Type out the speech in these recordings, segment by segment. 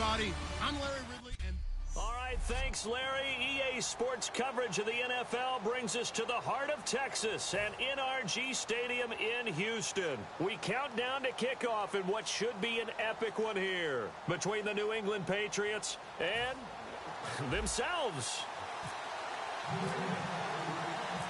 everybody. I'm Larry Ridley, and... All right, thanks, Larry. EA Sports coverage of the NFL brings us to the heart of Texas and NRG Stadium in Houston. We count down to kickoff in what should be an epic one here between the New England Patriots and themselves.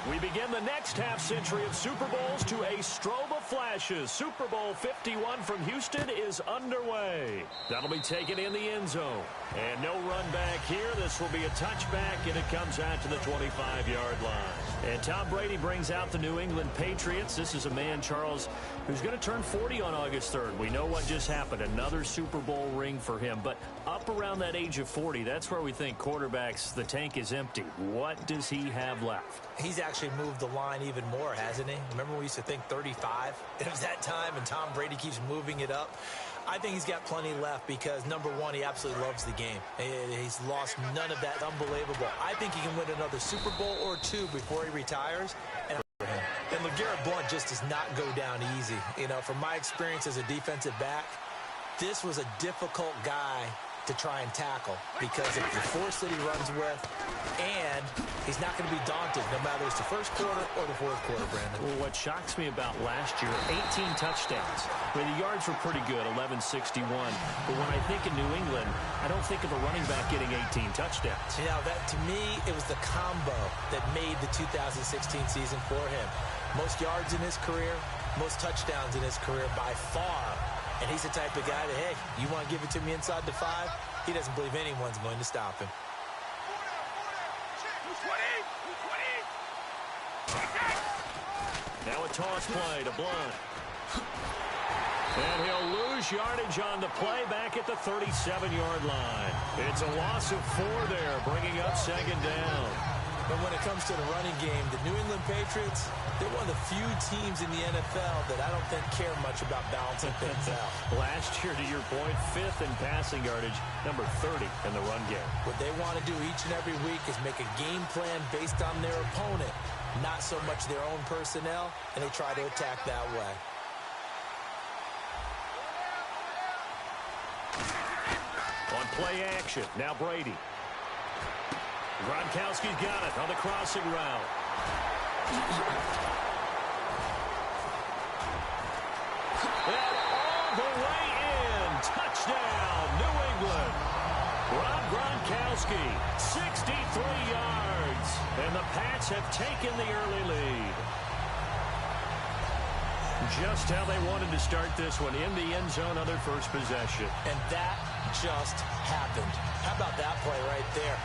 We begin the next half-century of Super Bowls to a strobe of flashes. Super Bowl 51 from Houston is underway. That'll be taken in the end zone. And no run back here. This will be a touchback, and it comes out to the 25-yard line. And Tom Brady brings out the New England Patriots. This is a man, Charles, who's going to turn 40 on August 3rd. We know what just happened. Another Super Bowl ring for him. But up around that age of 40, that's where we think quarterbacks, the tank is empty. What does he have left? He's actually moved the line even more, hasn't he? Remember we used to think 35? It was that time, and Tom Brady keeps moving it up. I think he's got plenty left because, number one, he absolutely loves the game. He's lost none of that. Unbelievable. I think he can win another Super Bowl or two before he retires. And LeGarrette Blount just does not go down easy. You know, from my experience as a defensive back, this was a difficult guy to try and tackle because of the force that he runs with, and he's not going to be daunted no matter it's the first quarter or the fourth quarter, Brandon. Well, what shocks me about last year, 18 touchdowns. I mean, the yards were pretty good, 1161. But when I think of New England, I don't think of a running back getting 18 touchdowns. You know, that to me, it was the combo that made the 2016 season for him. Most yards in his career, most touchdowns in his career by far. And he's the type of guy that, hey, you want to give it to me inside the 5? He doesn't believe anyone's going to stop him. Now a toss play to Blount. And he'll lose yardage on the play back at the 37-yard line. It's a loss of 4 there, bringing up second down. But when it comes to the running game, the New England Patriots, they're one of the few teams in the NFL that I don't think care much about balancing things out. Last year, to your point, 5th in passing yardage, number 30 in the run game. What they want to do each and every week is make a game plan based on their opponent, not so much their own personnel, and they try to attack that way. On play action, now Brady. Gronkowski's got it on the crossing route. And all the way in. Touchdown, New England. Rob Gronkowski, 63 yards. And the Pats have taken the early lead. Just how they wanted to start this one, in the end zone on their first possession. And that just happened. How about that play right there?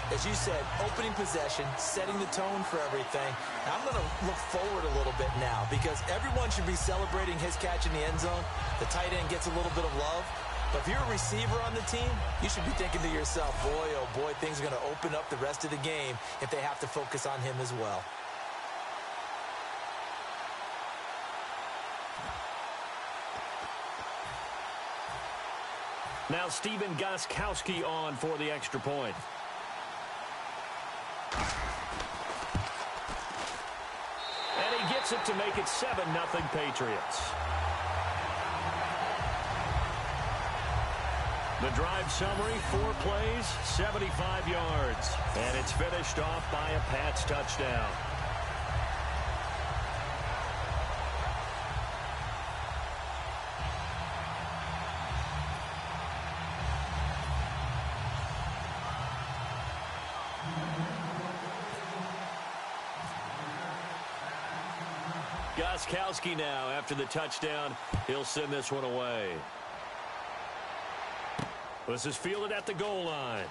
As you said, opening possession, setting the tone for everything. Now, I'm going to look forward a little bit now because everyone should be celebrating his catch in the end zone. The tight end gets a little bit of love. But if you're a receiver on the team, you should be thinking to yourself, boy, oh boy, things are going to open up the rest of the game if they have to focus on him as well. Now Stephen Gostkowski on for the extra point. And he gets it to make it 7-0 Patriots. The drive summary, 4 plays, 75 yards. And it's finished off by a Pats touchdown. Gostkowski now, after the touchdown, he'll send this one away. This is fielded at the goal line.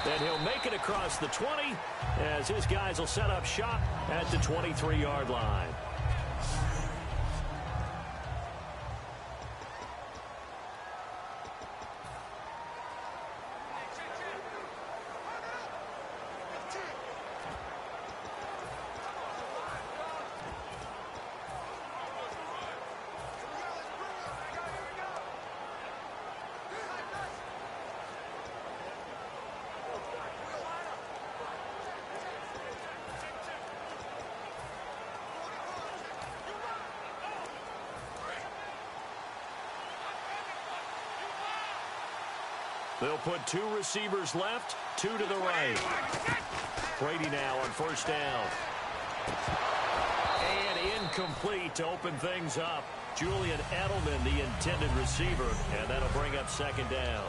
And he'll make it across the 20 as his guys will set up shop at the 23-yard line. They'll put 2 receivers left, 2 to the right. Brady now on first down. And incomplete to open things up. Julian Edelman, the intended receiver, and that'll bring up second down.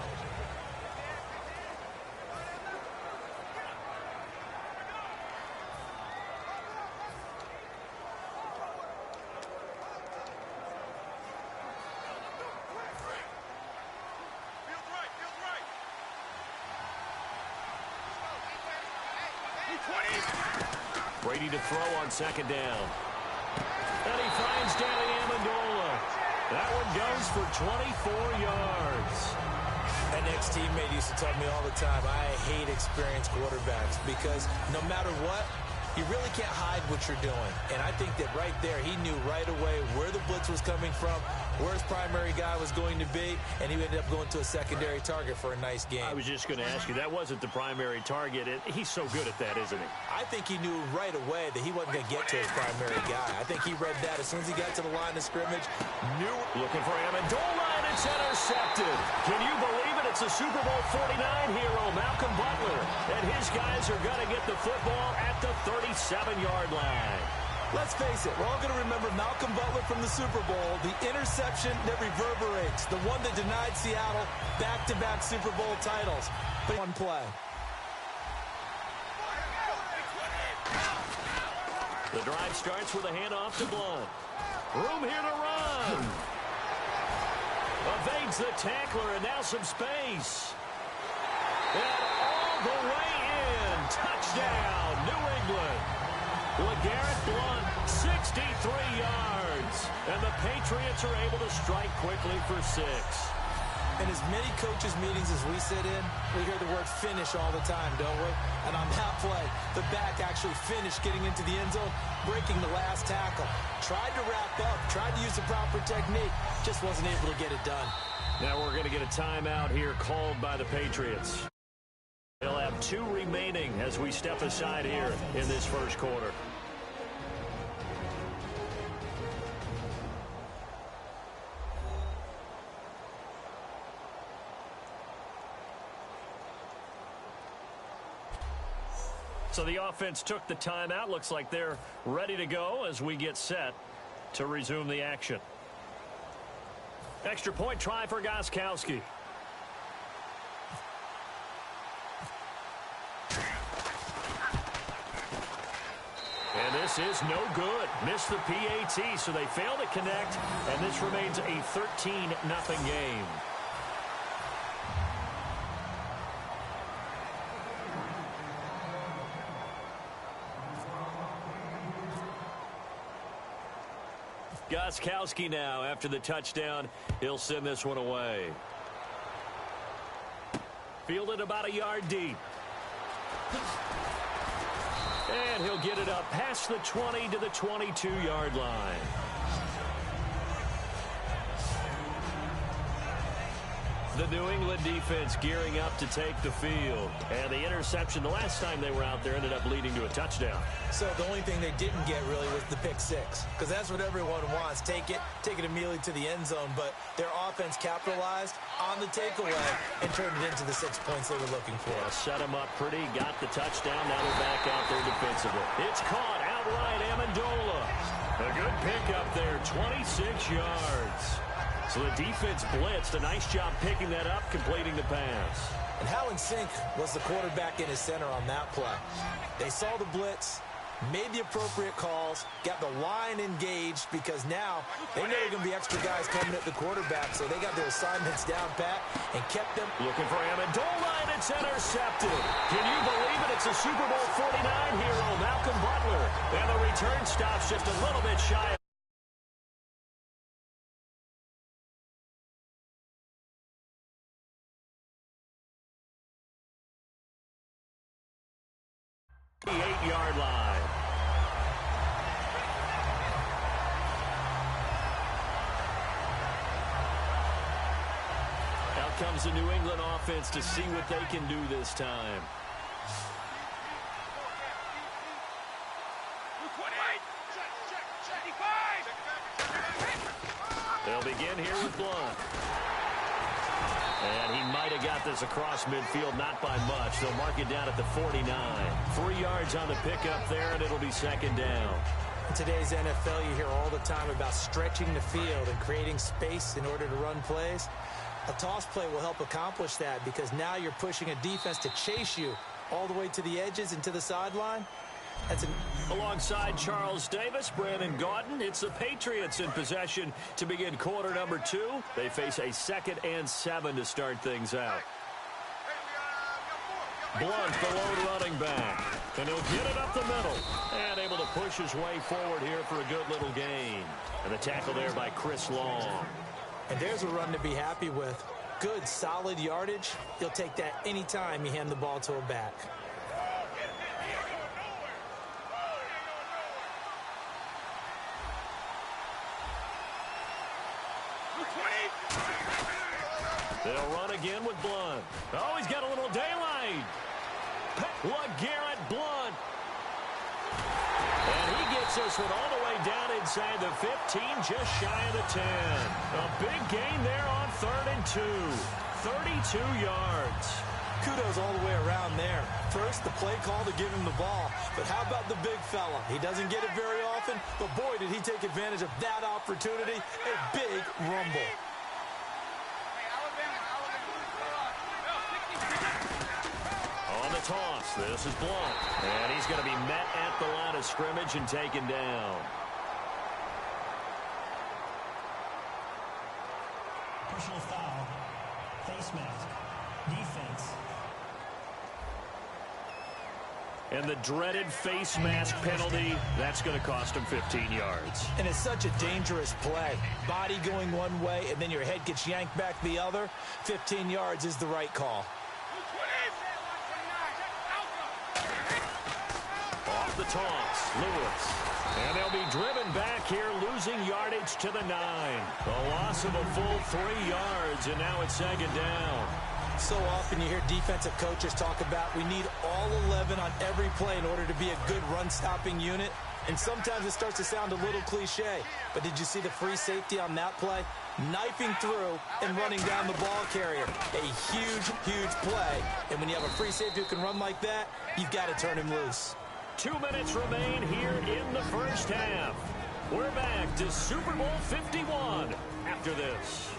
Brady to throw on second down. And he finds Danny Amendola. That one goes for 24 yards. An ex-teammate used to tell me all the time, I hate experienced quarterbacks because no matter what, you really can't hide what you're doing. And I think that right there, he knew right away where the blitz was coming from, where his primary guy was going to be, and he ended up going to a secondary target for a nice game. I was just going to ask you, that wasn't the primary target. He's so good at that, isn't he? I think he knew right away that he wasn't going to get to his primary guy. I think he read that as soon as he got to the line of scrimmage. Looking for Amendola, and it's intercepted. Can you believe it? It's a Super Bowl 49 hero, Malcolm Butler. And his guys are going to get the football at the 37-yard line. Let's face it, we're all going to remember Malcolm Butler from the Super Bowl, the interception that reverberates, the one that denied Seattle back-to-back Super Bowl titles. But one play. The drive starts with a handoff to Blunt. Room here to run. Evades the tackler, and now some space. And all the way in. Touchdown, New England. LeGarrette Blunt, 63 yards. And the Patriots are able to strike quickly for 6. In as many coaches' meetings as we sit in, we hear the word finish all the time, don't we? And on that play, the back actually finished getting into the end zone, breaking the last tackle. Tried to wrap up, tried to use the proper technique, just wasn't able to get it done. Now we're going to get a timeout here called by the Patriots. They'll have 2 remaining as we step aside here in this first quarter. So the offense took the timeout. Looks like they're ready to go as we get set to resume the action. Extra point try for Gostkowski. And this is no good. Missed the PAT, so they fail to connect, and this remains a 13-0 game. Gostkowski now, after the touchdown, he'll send this one away. Fielded about a yard deep. And he'll get it up past the 20 to the 22-yard line. The New England defense gearing up to take the field. And the interception the last time they were out there ended up leading to a touchdown. So the only thing they didn't get really was the pick 6. Because that's what everyone wants. Take it immediately to the end zone. But their offense capitalized on the takeaway and turned it into the 6 points they were looking for. Yeah, set them up pretty, got the touchdown. Now they're back out there defensively. It's caught outright, Amendola. A good pickup there, 26 yards. So the defense blitzed. A nice job picking that up, completing the pass. And how in sync was the quarterback in his center on that play? They saw the blitz, made the appropriate calls, got the line engaged because now they know there are going to be extra guys coming at the quarterback, so they got their assignments down pat and kept them. Looking for Amendola, and it's intercepted. Can you believe it? It's a Super Bowl 49 hero, Malcolm Butler. And the return stops just a little bit shy. The 8-yard line. Out comes the New England offense to see what they can do this time. They'll begin here with Blunt. And he might have got this across midfield, not by much. They'll mark it down at the 49. 3 yards on the pickup there, and it'll be second down. In today's NFL, you hear all the time about stretching the field and creating space in order to run plays. A toss play will help accomplish that because now you're pushing a defense to chase you all the way to the edges and to the sideline. Alongside Charles Davis, Brandon Gaudin, it's the Patriots in possession to begin quarter number 2. They face a 2nd and 7 to start things out. Blunt, the lone running back. And he'll get it up the middle. And able to push his way forward here for a good little gain. And the tackle there by Chris Long. And there's a run to be happy with. Good, solid yardage. He'll take that anytime you hand the ball to a back. They'll run again with Blunt. Oh, he's got a little daylight. LeGarrette Blunt. And he gets this one all the way down inside the 15, just shy of the 10. A big gain there on 3rd and 2. 32 yards. Kudos all the way around there. First, the play call to give him the ball. But how about the big fella? He doesn't get it very often, but boy, did he take advantage of that opportunity. A big rumble. On the toss, this is Blunt. And he's going to be met at the line of scrimmage and taken down. Personal foul. Face mask. Defense. And the dreaded face mask penalty, that's going to cost him 15 yards. And it's such a dangerous play. Body going one way, and then your head gets yanked back the other. 15 yards is the right call. Off the toss, Lewis. And they'll be driven back here, losing yardage to the 9. A loss of a full 3 yards, and now it's 2nd down. So often you hear defensive coaches talk about we need all 11 on every play in order to be a good run-stopping unit. And sometimes it starts to sound a little cliche. But did you see the free safety on that play? Knifing through and running down the ball carrier. A huge, huge play. And when you have a free safety who can run like that, you've got to turn him loose. 2 minutes remain here in the first half. We're back to Super Bowl 51 after this.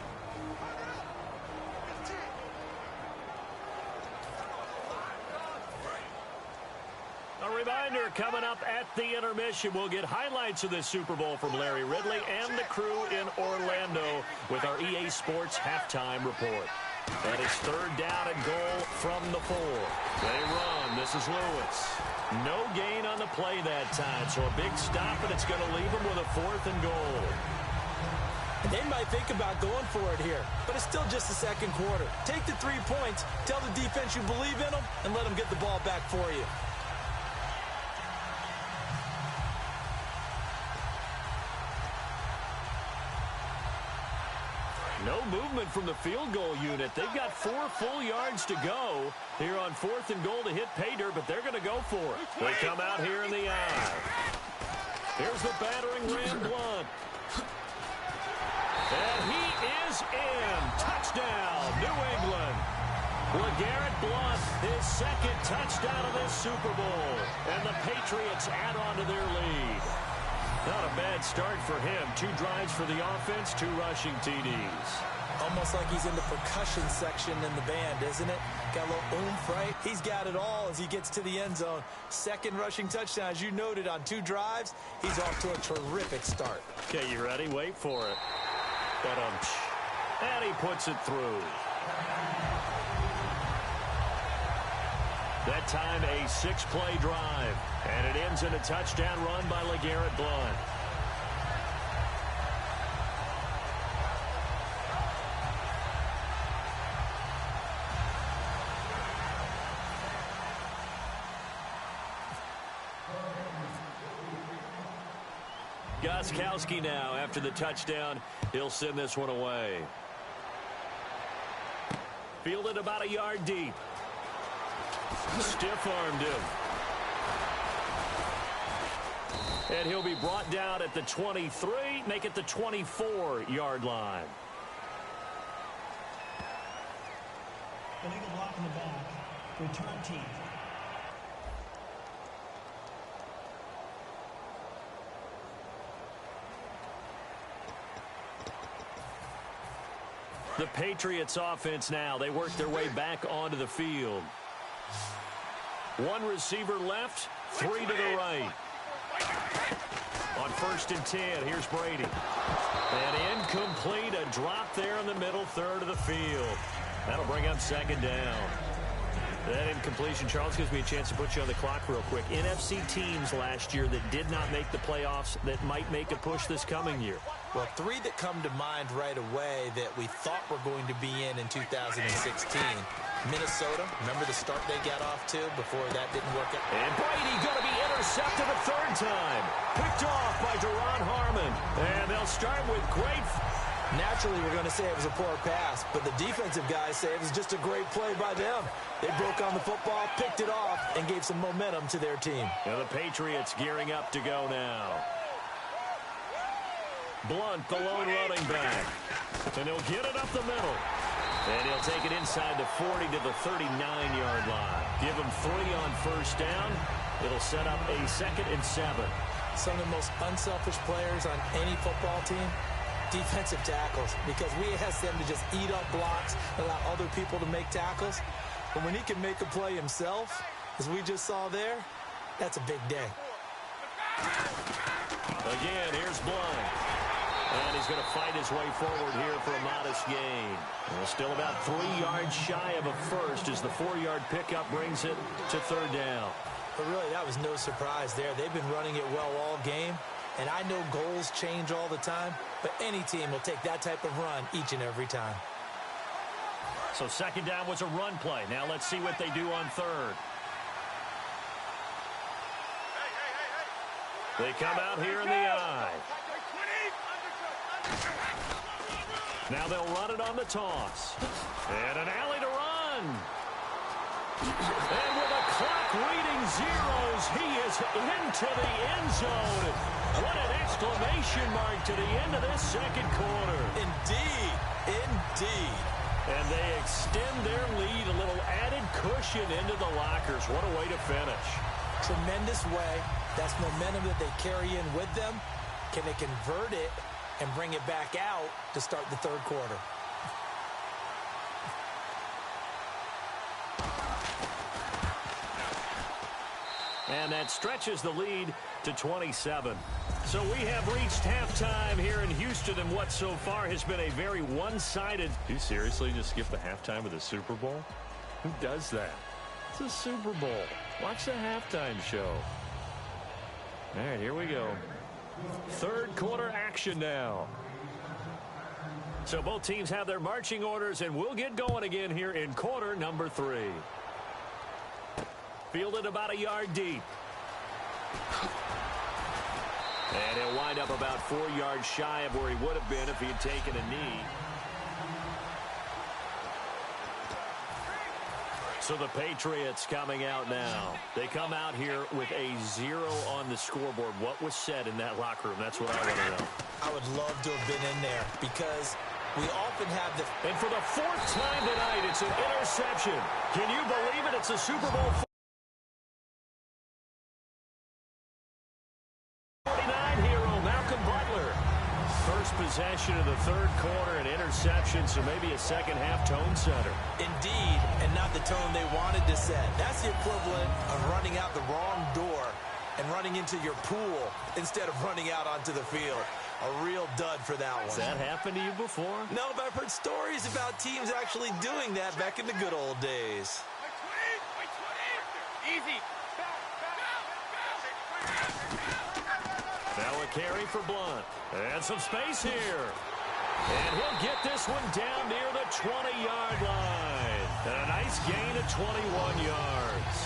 A reminder, coming up at the intermission, we'll get highlights of this Super Bowl from Larry Ridley and the crew in Orlando with our EA Sports halftime report. That is 3rd down and goal from the 4. They run. This is Lewis. No gain on the play that time, so a big stop, and it's going to leave them with a 4th and goal. They might think about going for it here, but it's still just the 2nd quarter. Take the 3 points, tell the defense you believe in them, and let them get the ball back for you. No movement from the field goal unit. They've got 4 full yards to go here on 4th and goal to hit pay dirt, but they're going to go for it. They come out here in the eye. Here's the battering ram Blunt. And he is in. Touchdown, New England. LeGarrette Blunt, his 2nd touchdown of this Super Bowl. And the Patriots add on to their lead. Not a bad start for him. 2 drives for the offense, 2 rushing TDs. Almost like he's in the percussion section in the band, isn't it? Got a little oomph, right? He's got it all as he gets to the end zone. 2nd rushing touchdown, as you noted, on 2 drives. He's off to a terrific start. Okay, you ready? Wait for it. And he puts it through. That time a 6-play drive. And it ends in a touchdown run by LeGarrette Blunt. Gostkowski now after the touchdown. He'll send this one away. Fielded about a yard deep. Stiff-armed him. And he'll be brought down at the 23, make it the 24-yard line. Illegal block in the back. Return team. The Patriots offense now. They work their way back onto the field. One receiver left, three to the right. On 1st and 10, here's Brady. And incomplete, a drop there in the middle third of the field. That'll bring up 2nd down. That incompletion, Charles, gives me a chance to put you on the clock real quick. NFC teams last year that did not make the playoffs that might make a push this coming year. Well, 3 that come to mind right away that we thought were going to be in 2016. Minnesota, remember the start they got off to before that didn't work out? And Brady going to be intercepted a 3rd time. Picked off by Deron Harmon. And they'll start with great... Naturally, we're going to say it was a poor pass, but the defensive guys say it was just a great play by them. They broke on the football, picked it off, and gave some momentum to their team. Now the Patriots gearing up to go now. Blunt, the lone running back. And he'll get it up the middle. And he'll take it inside the 40 to the 39-yard line. Give him 3 on 1st down. It'll set up a 2nd and 7. Some of the most unselfish players on any football team, defensive tackles, because we ask them to just eat up blocks, allow other people to make tackles. But when he can make a play himself, as we just saw there, that's a big day. Again, here's Blunt. And he's going to fight his way forward here for a modest gain. Well, still about 3 yards shy of a first as the 4-yard pickup brings it to 3rd down. But really, that was no surprise there. They've been running it well all game. And I know goals change all the time, but any team will take that type of run each and every time. So 2nd down was a run play. Now let's see what they do on 3rd. They come out here in the eye. Now they'll run it on the toss. And an alley to run. And with a clock reading zeros, he is into the end zone. What an exclamation mark to the end of this 2nd quarter. Indeed. Indeed. And they extend their lead, a little added cushion into the lockers. What a way to finish. Tremendous way. That's momentum that they carry in with them. Can they convert it and bring it back out to start the 3rd quarter? And that stretches the lead to 27. So we have reached halftime here in Houston in what so far has been a very one-sided... Do you seriously just skip the halftime of the Super Bowl? Who does that? It's a Super Bowl. Watch the halftime show. All right, here we go. 3rd quarter action now. So both teams have their marching orders, and we'll get going again here in quarter number 3. Fielded about a yard deep. And he'll wind up about 4 yards shy of where he would have been if he had taken a knee. So the Patriots coming out now. They come out here with a 0 on the scoreboard. What was said in that locker room? That's what I want to know. I would love to have been in there because we often have the... And for the 4th time tonight, it's an interception. Can you believe it? It's a Super Bowl 49 hero, Malcolm Butler. First possession of the 3rd quarter, an interception, so maybe a second-half tone setter. Indeed, and not the tone they wanted to set. That's the equivalent of running out the wrong door and running into your pool instead of running out onto the field. A real dud for that one. Has that happened to you before? No, but I've heard stories about teams actually doing that back in the good old days. Easy. Now a carry for Blunt. And some space here. And he'll get this one down near the 20-yard line. And a nice gain of 21 yards.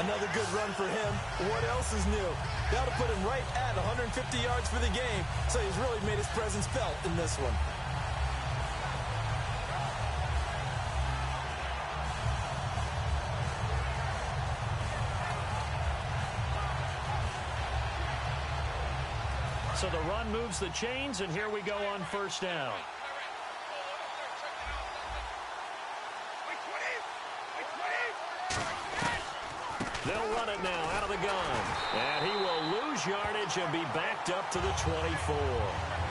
Another good run for him. What else is new? That'll put him right at 150 yards for the game. So he's really made his presence felt in this one. So the run moves the chains, and here we go on 1st down. run it now out of the gun. And he will lose yardage and be backed up to the 24.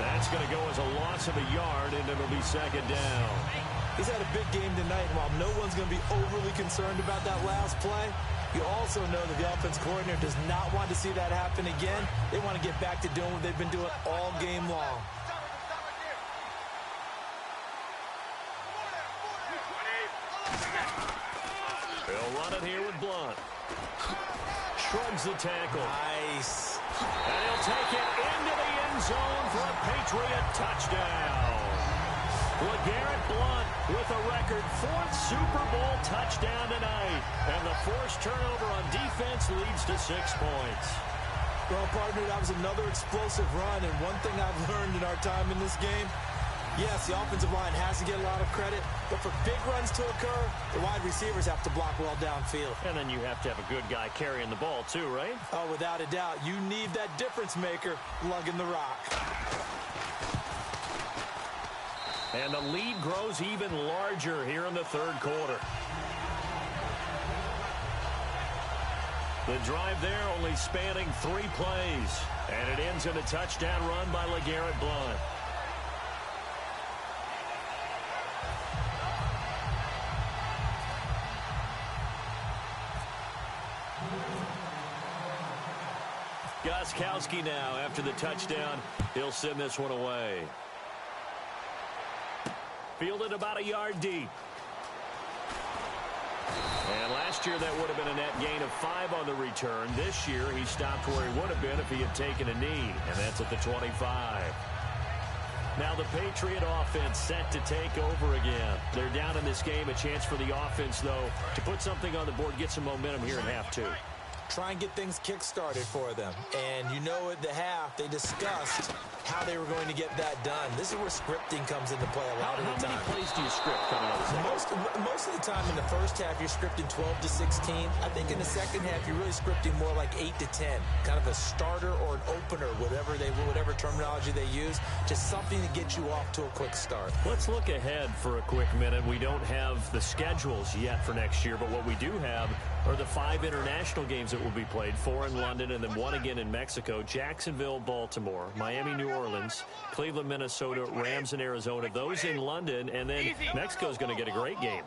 That's going to go as a loss of a yard, and it'll be second down. He's had a big game tonight, and while no one's going to be overly concerned about that last play, you also know that the offense coordinator does not want to see that happen again. They want to get back to doing what they've been doing all game long. He'll run it here with Blunt. Shrugs the tackle. Nice. And he'll take it into the end zone for a Patriot touchdown. LeGarrette Blunt with a record 4th Super Bowl touchdown tonight. And the forced turnover on defense leads to 6 points. Well, partner, that was another explosive run. And one thing I've learned in our time in this game, yes, the offensive line has to get a lot of credit, but for big runs to occur, the wide receivers have to block well downfield. And then you have to have a good guy carrying the ball too, right? Oh, without a doubt. You need that difference maker lugging the rock. And the lead grows even larger here in the third quarter. The drive there only spanning 3 plays. And it ends in a touchdown run by LeGarrette Blunt. Gostkowski now after the touchdown. He'll send this one away. Fielded about a yard deep. And last year that would have been a net gain of 5 on the return. This year he stopped where he would have been if he had taken a knee. And that's at the 25. Now the Patriot offense set to take over again. They're down in this game. A chance for the offense, though, to put something on the board, get some momentum here in half 2. Try and get things kick-started for them. And you know at the half, they discussed how they were going to get that done. This is where scripting comes into play a lot of the time. How many plays do you script coming out of the Most of the time in the first half, you're scripting 12 to 16. I think in the second half, you're really scripting more like 8 to 10. Kind of a starter or an opener, whatever terminology they use. Just something to get you off to a quick start. Let's look ahead for a quick minute. We don't have the schedules yet for next year, but what we do have are the 5 international games that will be played, 4 in London and then 1 again in Mexico. Jacksonville, Baltimore, Miami, New Orleans, Cleveland, Minnesota, Rams, and Arizona. Those in London, and then Mexico's going to get a great game.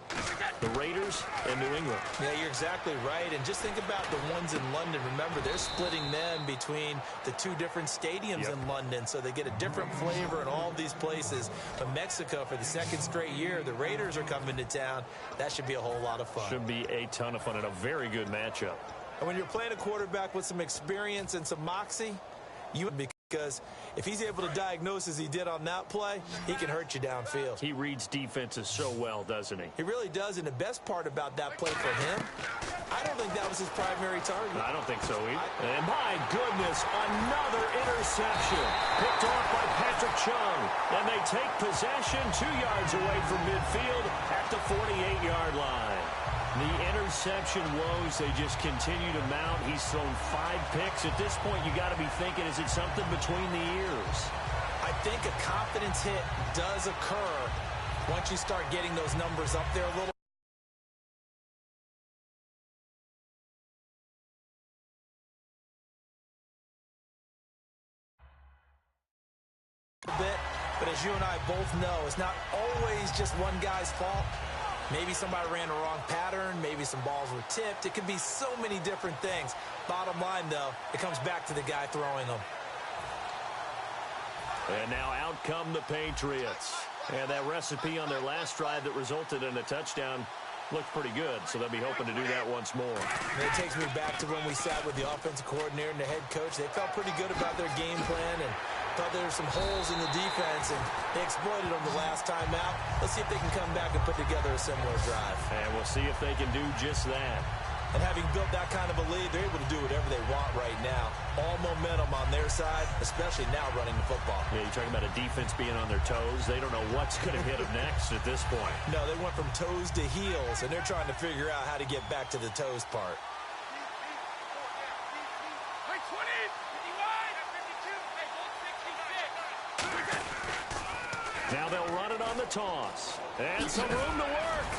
The Raiders and New England. Yeah, you're exactly right. And just think about the ones in London. Remember, they're splitting them between the 2 different stadiums in London, so they get a different flavor in all these places. But Mexico, for the 2nd straight year, the Raiders are coming to town. That should be a whole lot of fun. Should be a ton of fun and a very good matchup. And when you're playing a quarterback with some experience and some moxie, because if he's able to diagnose as he did on that play, he can hurt you downfield. He reads defenses so well, doesn't he? He really does, and the best part about that play for him, I don't think that was his primary target. I don't think so either. And my goodness, another interception. Picked off by Patrick Chung. And they take possession 2 yards away from midfield at the 48-yard line. The interception woes, they just continue to mount. He's thrown 5 picks. At this point, you got to be thinking, is it something between the ears? I think a confidence hit does occur once you start getting those numbers up there a little bit. But as you and I both know, it's not always just one guy's fault. Maybe somebody ran a wrong pattern. Maybe some balls were tipped. It could be so many different things. Bottom line, though, it comes back to the guy throwing them. And now out come the Patriots. And that recipe on their last drive that resulted in a touchdown looked pretty good, so they'll be hoping to do that once more. And it takes me back to when we sat with the offensive coordinator and the head coach. They felt pretty good about their game plan and thought there were some holes in the defense, and they exploited them the last time out. Let's see if they can come back and put together a similar drive. And we'll see if they can do just that. And having built that kind of a lead, they're able to do whatever they want right now. All momentum on their side, especially now running the football. Yeah, you're talking about a defense being on their toes. They don't know what's going to hit them next at this point. No, they went from toes to heels, and they're trying to figure out how to get back to the toes part. Now they'll run it on the toss. And some room to work.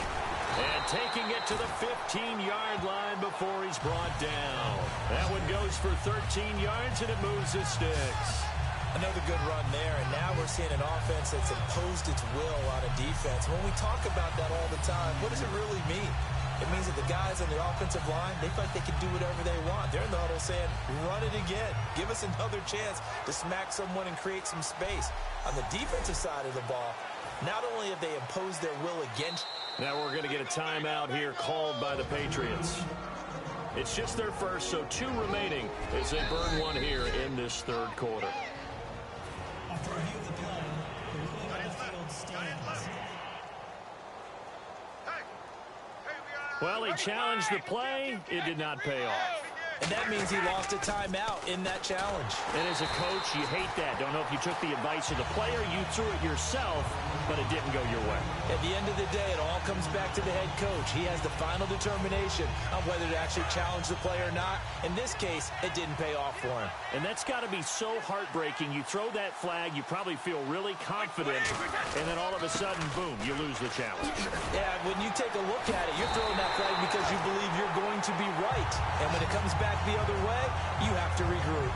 And taking it to the 15-yard line before he's brought down. That one goes for 13 yards, and it moves the sticks. Another good run there, and now we're seeing an offense that's imposed its will on a defense. When we talk about that all the time, what does it really mean? It means that the guys on the offensive line, they feel like they can do whatever they want. They're in the huddle saying, run it again. Give us another chance to smack someone and create some space. On the defensive side of the ball, not only have they imposed their will against... Now we're going to get a timeout here called by the Patriots. It's just their first, so 2 remaining as they burn one here in this third quarter. After review of the play, the ruling on the field stands. Well, he challenged the play. It did not pay off. And that means he lost a timeout in that challenge. And as a coach, you hate that. Don't know if you took the advice of the player, you threw it yourself, but it didn't go your way. At the end of the day, it all comes back to the head coach. He has the final determination on whether to actually challenge the play or not. In this case, it didn't pay off for him. And that's got to be so heartbreaking. You throw that flag, you probably feel really confident, and then all of a sudden, boom, you lose the challenge. Yeah, when you take a look at it, you're throwing that flag because you believe you're going to be right. And when it comes back the other way, you have to regroup.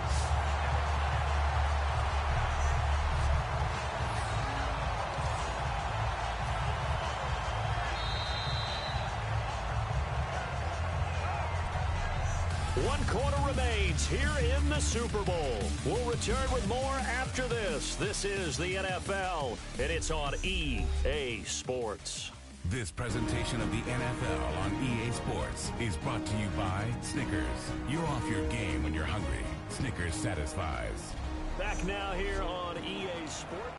One quarter remains here in the Super Bowl. We'll return with more after this. This is the NFL, and it's on EA Sports. This presentation of the NFL on EA Sports is brought to you by Snickers. You're off your game when you're hungry. Snickers satisfies. Back now here on EA Sports.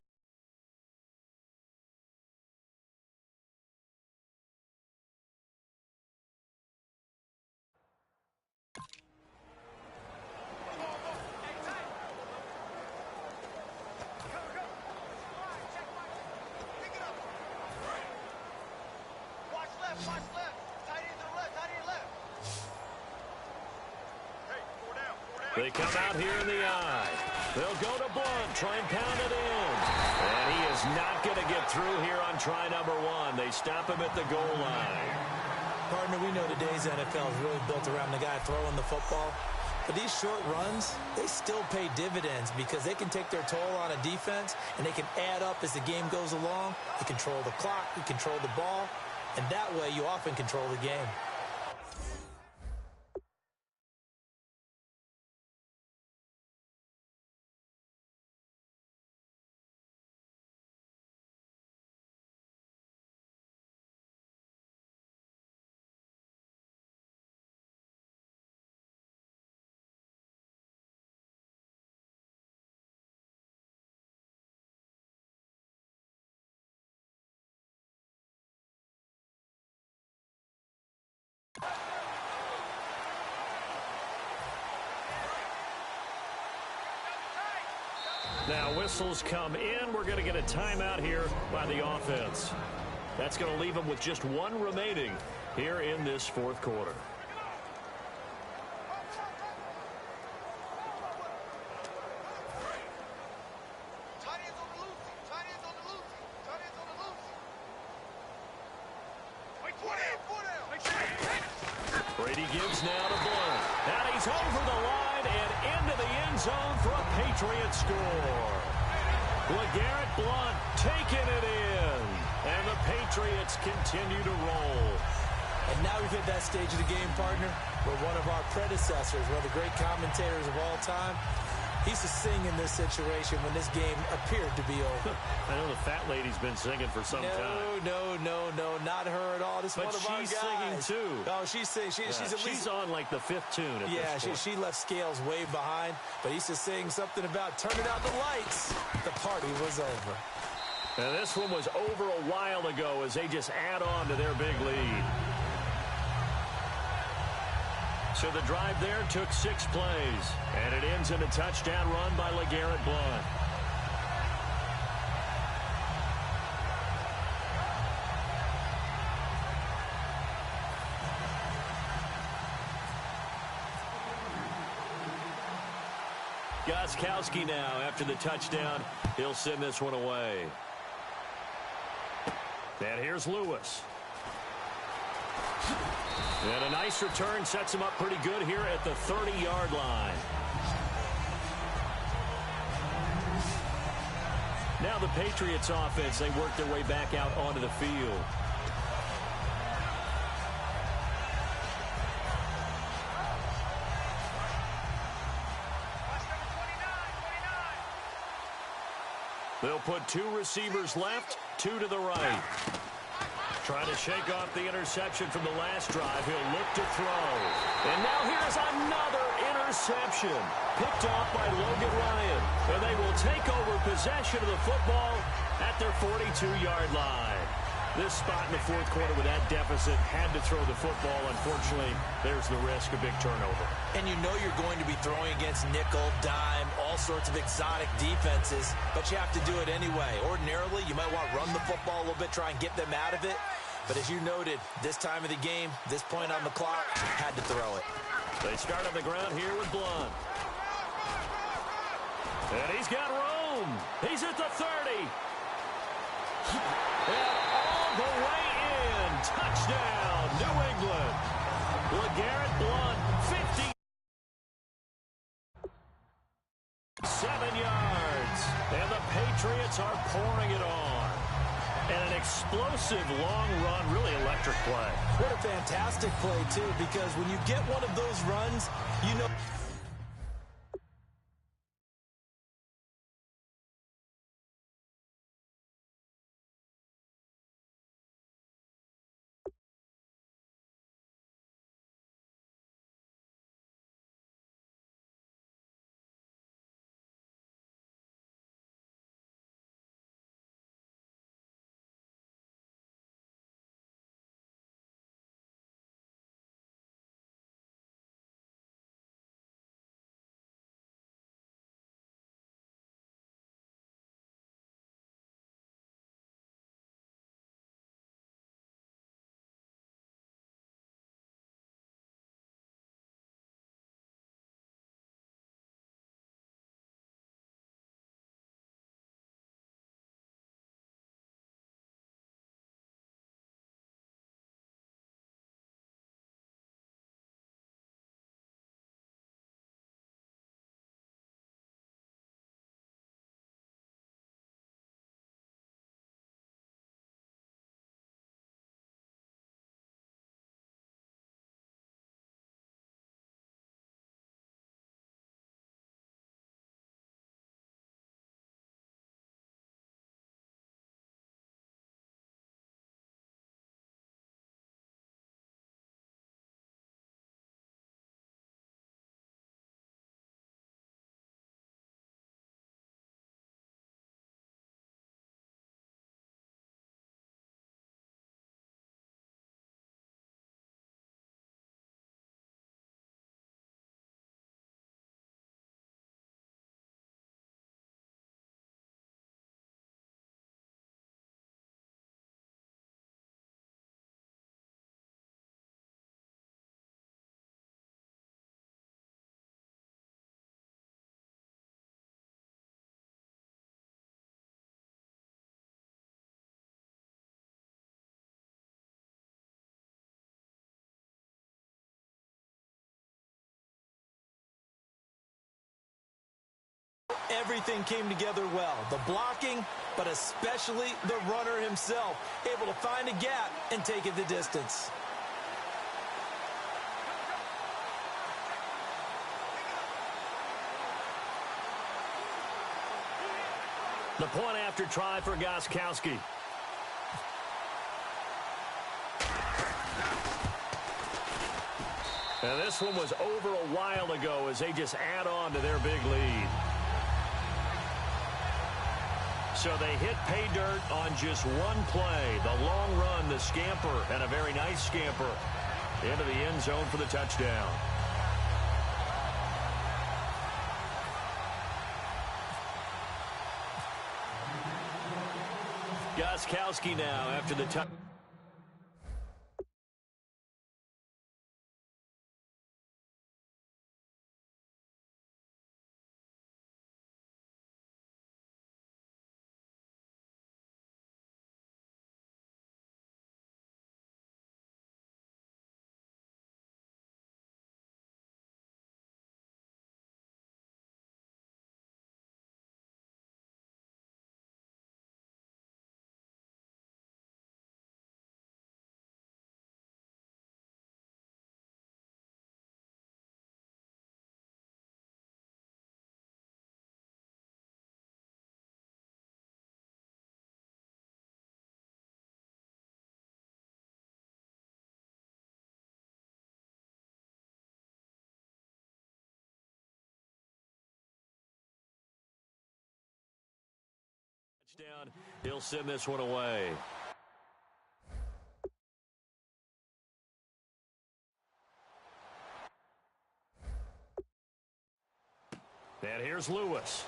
They come out here in the eye. They'll go to Blunt, try and pound it in. And he is not going to get through here on try number 1. They stop him at the goal line. Partner, we know today's NFL is really built around the guy throwing the football. But these short runs, they still pay dividends because they can take their toll on a defense, and they can add up as the game goes along. They control the clock, you control the ball, and that way you often control the game. Now whistles come in. We're going to get a timeout here by the offense. That's going to leave them with just 1 remaining here in this fourth quarter. Brady gives now to Blunt. And he's over the line and into the end zone for a Patriot score. LeGarrette Blunt taking it in. And the Patriots continue to roll. And now we've hit that stage of the game, partner, where one of our predecessors, one of the great commentators of all time, he used to sing in this situation when this game appeared to be over. I know the fat lady's been singing for some time. No, not her at all. This is but one of our guys. She's singing too. Oh, she's singing. She's on like the 5th tune at this point. She left Scales way behind, but he used to sing something about turning out the lights. The party was over. And this one was over a while ago as they just add on to their big lead. So the drive there took 6 plays, and it ends in a touchdown run by LeGarrette Blunt. Gostkowski now after the touchdown. He'll send this one away. And here's Lewis. And a nice return sets him up pretty good here at the 30-yard line. Now the Patriots offense, they work their way back out onto the field. They'll put two receivers left, two to the right. Trying to shake off the interception from the last drive. He'll look to throw. And now here's another interception. Picked off by Logan Ryan. And they will take over possession of the football at their 42-yard line. This spot in the fourth quarter with that deficit had to throw the football. Unfortunately, there's the risk of big turnover. And you know you're going to be throwing against nickel, dime, all sorts of exotic defenses, but you have to do it anyway. Ordinarily, you might want to run the football a little bit, try and get them out of it. But as you noted, this time of the game, this point on the clock, had to throw it. They start on the ground here with Blunt. And he's got room. He's at the 30. And all the way in. Touchdown, New England. LeGarrette Blunt, 57 yards. And the Patriots are pouring it on. And an explosive long run, really electric play. What a fantastic play, too, because when you get one of those runs, you know... Everything came together well. The blocking, but especially the runner himself, able to find a gap and take it the distance. The point after try for Gostkowski. And this one was over a while ago as they just add on to their big lead. So they hit pay dirt on just one play. The long run, the scamper, and a very nice scamper into the end zone for the touchdown. Gostkowski now after the touchdown. Down. He'll send this one away. And here's Lewis.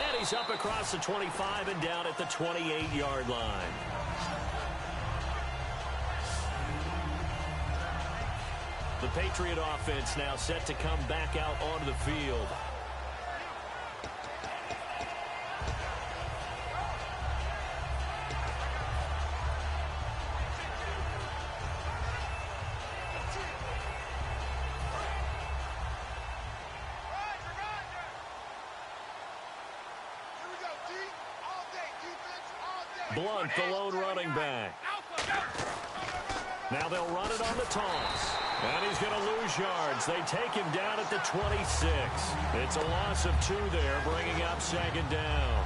And he's up across the 25 and down at the 28-yard line. The Patriot offense now set to come back out onto the field. Blunt, the lone running back. Now they'll run it on the toss. And he's going to lose yards. They take him down at the 26. It's a loss of 2 there, bringing up second down.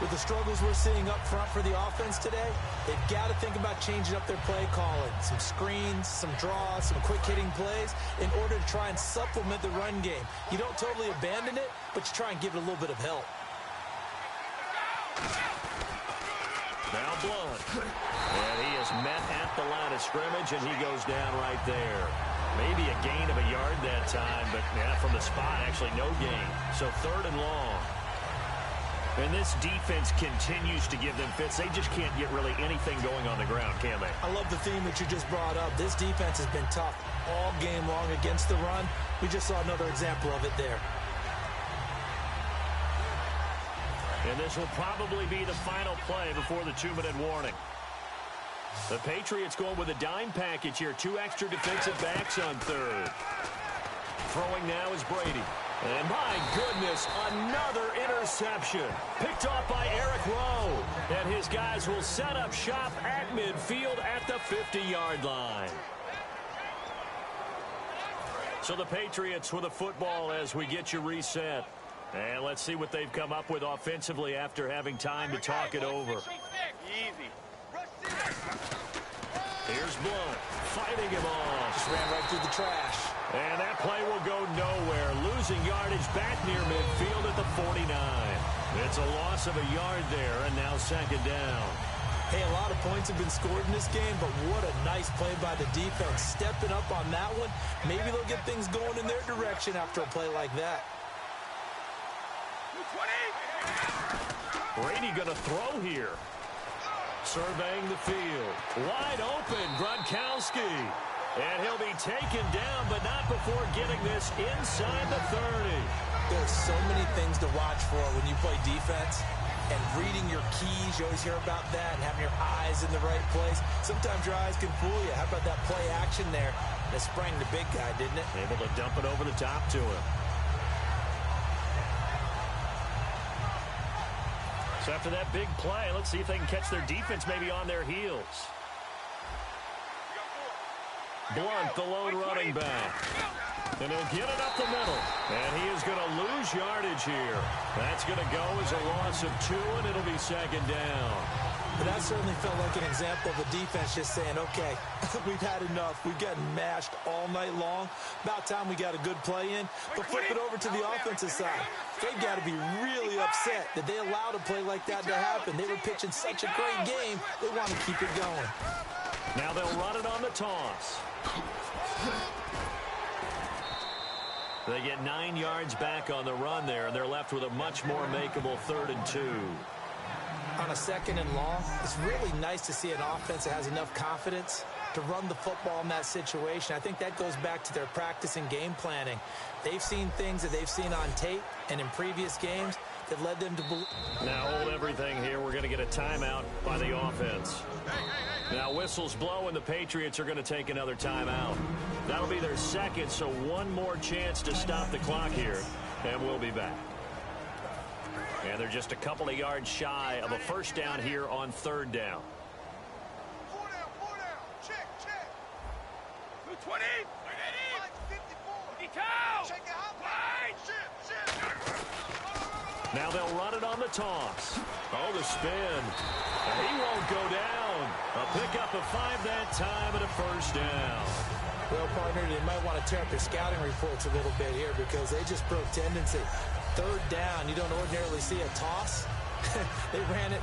With the struggles we're seeing up front for the offense today, they've got to think about changing up their play calling. Some screens, some draws, some quick-hitting plays in order to try and supplement the run game. You don't totally abandon it, but you try and give it a little bit of help. Now Blunt. And he is met at the line of scrimmage, and he goes down right there. Maybe a gain of a yard that time, but yeah, from the spot, actually no gain. So 3rd and long. And this defense continues to give them fits. They just can't get really anything going on the ground, can they? I love the theme that you just brought up. This defense has been tough all game long against the run. We just saw another example of it there. And this will probably be the final play before the 2-minute warning. The Patriots going with a dime package here. 2 extra defensive backs on 3rd. Throwing now is Brady. And my goodness, another interception. Picked off by Eric Rowe. And his guys will set up shop at midfield at the 50-yard line. So the Patriots with a football as we get you reset. And let's see what they've come up with offensively after having time to talk it over. Here's Blunt fighting him off. Just ran right through the trash. And that play will go nowhere. Losing yardage back near midfield at the 49. It's a loss of a yard there, and now second down. Hey, a lot of points have been scored in this game, but what a nice play by the defense. Stepping up on that one. Maybe they'll get things going in their direction after a play like that. Brady going to throw here. Surveying the field. Wide open, Gronkowski. And he'll be taken down, but not before getting this inside the 30. There's so many things to watch for when you play defense. And reading your keys, you always hear about that, and having your eyes in the right place. Sometimes your eyes can fool you. How about that play action there? That sprang the big guy, didn't it? Able to dump it over the top to him. So after that big play, let's see if they can catch their defense maybe on their heels. Blunt, the lone running back. And he'll get it up the middle. And he is going to lose yardage here. That's going to go as a loss of 2, and it'll be second down. But that certainly felt like an example of the defense just saying, okay, we've had enough. We've gotten mashed all night long. About time we got a good play in. But flip it over to the offensive side. They've got to be really upset that they allowed a play like that to happen. They were pitching such a great game, they want to keep it going. Now they'll run it on the toss. They get 9 yards back on the run there, and they're left with a much more makeable 3rd and 2. On a 2nd and long, it's really nice to see an offense that has enough confidence to run the football in that situation. I think that goes back to their practice and game planning. They've seen things that they've seen on tape and in previous games that led them to believe. Now hold everything here. We're going to get a timeout by the offense. Now whistles blow, and the Patriots are going to take another timeout. That'll be their 2nd, so one more chance to stop the clock here, and we'll be back. And they're just a couple of yards shy of a first down here on 3rd down. 4 down. Check. 220. 54. Check it out. Now they'll run it on the toss. Oh, the spin. And he won't go down. A pickup of 5 that time and a first down. Well, partner, they might want to tear up their scouting reports a little bit here because they just broke tendency. Third down, you don't ordinarily see a toss. They ran it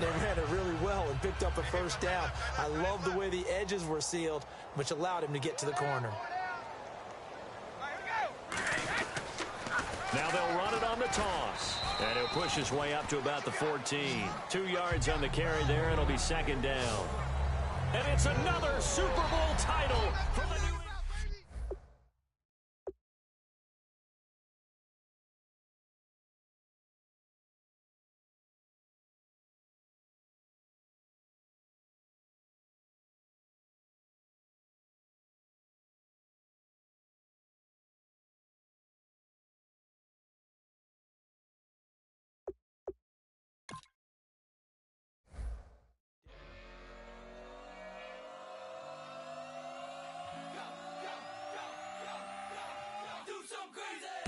really well and picked up a first down. I love the way the edges were sealed, which allowed him to get to the corner. Now they'll run it on the toss. And he'll push his way up to about the 14. 2 yards on the carry there. It'll be second down. And it's another Super Bowl title for the New England. Do some crazy!